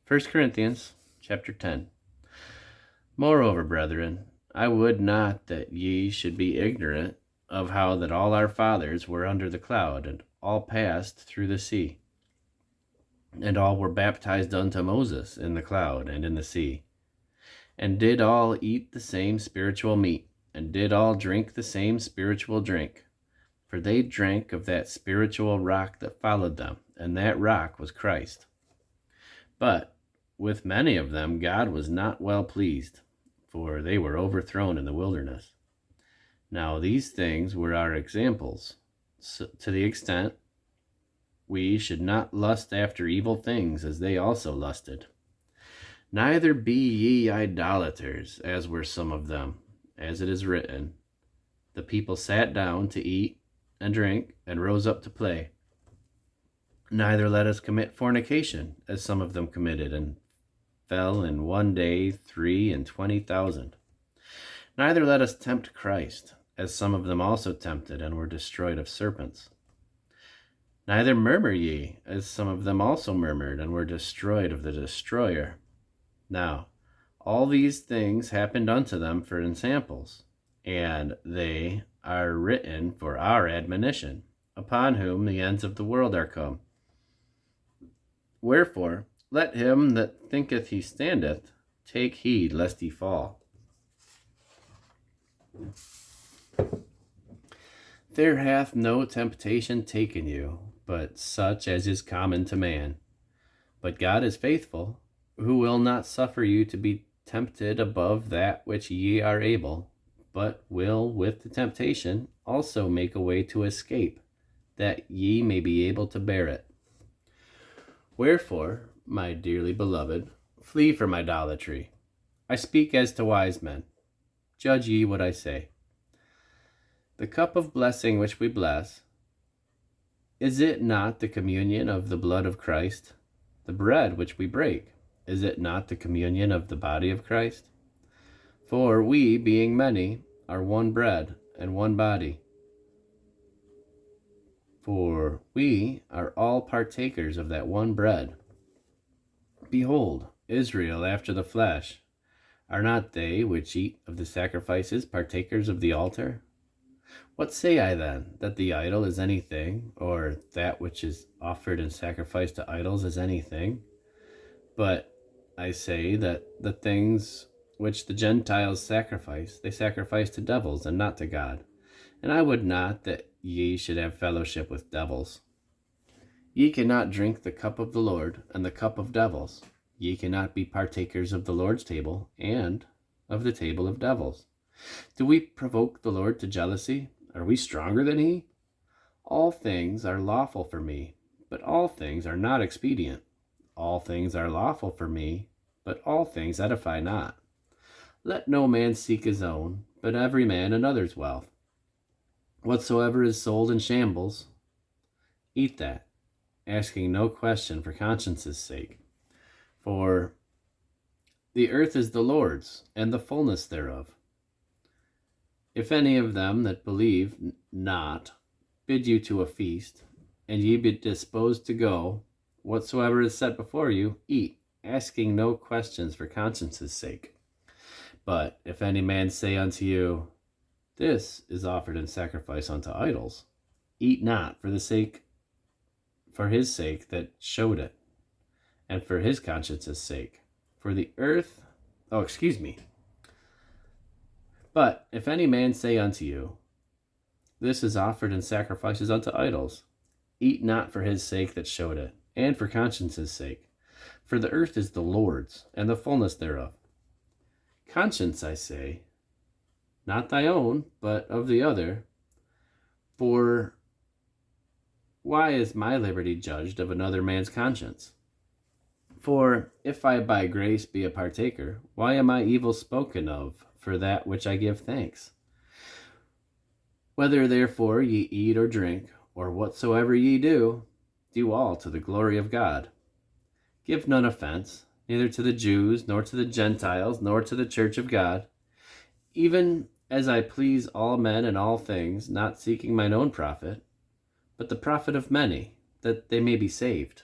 1 Corinthians chapter 10. Moreover, brethren, I would not that ye should be ignorant of how that all our fathers were under the cloud, and all passed through the sea, and all were baptized unto Moses in the cloud and in the sea, and did all eat the same spiritual meat, and did all drink the same spiritual drink. For they drank of that spiritual rock that followed them, and that rock was Christ. But with many of them God was not well pleased, for they were overthrown in the wilderness. Now these things were our examples, to the extent we should not lust after evil things as they also lusted. Neither be ye idolaters, as were some of them, as it is written, the people sat down to eat and drink, and rose up to play. Neither let us commit fornication, as some of them committed, and fell in one day 23,000. Neither let us tempt Christ, as some of them also tempted, and were destroyed of serpents. Neither murmur ye, as some of them also murmured, and were destroyed of the destroyer. Now, all these things happened unto them for ensamples, and they are written for our admonition, upon whom the ends of the world are come. Wherefore, let him that thinketh he standeth take heed lest he fall. There hath no temptation taken you, but such as is common to man. But God is faithful, who will not suffer you to be tempted above that which ye are able, but will with the temptation also make a way to escape, that ye may be able to bear it. Wherefore, my dearly beloved, flee from idolatry. I speak as to wise men. Judge ye what I say. The cup of blessing which we bless, is it not the communion of the blood of Christ? The bread which we break, is it not the communion of the body of Christ? For we, being many, are one bread and one body. For we are all partakers of that one bread. Behold, Israel after the flesh, are not they which eat of the sacrifices partakers of the altar? What say I then, that the idol is anything, or that which is offered in sacrifice to idols is anything? But I say that the things which the Gentiles sacrifice, they sacrifice to devils and not to God. And I would not that ye should have fellowship with devils. Ye cannot drink the cup of the Lord and the cup of devils. Ye cannot be partakers of the Lord's table and of the table of devils. Do we provoke the Lord to jealousy? Are we stronger than he? All things are lawful for me, but all things are not expedient. All things are lawful for me, but all things edify not. Let no man seek his own, but every man another's wealth. Whatsoever is sold in shambles, eat that, asking no question for conscience's sake. For the earth is the Lord's, and the fullness thereof. If any of them that believe not bid you to a feast, and ye be disposed to go, whatsoever is set before you, eat, asking no questions for conscience's sake. But if any man say unto you, this is offered in sacrifice unto idols, eat not for his sake that showed it, and for his conscience's sake. For the earth, But if any man say unto you, this is offered in sacrifices unto idols, eat not for his sake that showed it, and for conscience's sake. For the earth is the Lord's, and the fullness thereof. Conscience, I say, not thy own, but of the other. For why is my liberty judged of another man's conscience? For if I by grace be a partaker, why am I evil spoken of for that which I give thanks? Whether therefore ye eat or drink, or whatsoever ye do, do all to the glory of God. Give none offense, neither to the Jews, nor to the Gentiles, nor to the church of God, even as I please all men in all things, not seeking mine own profit, but the profit of many, that they may be saved.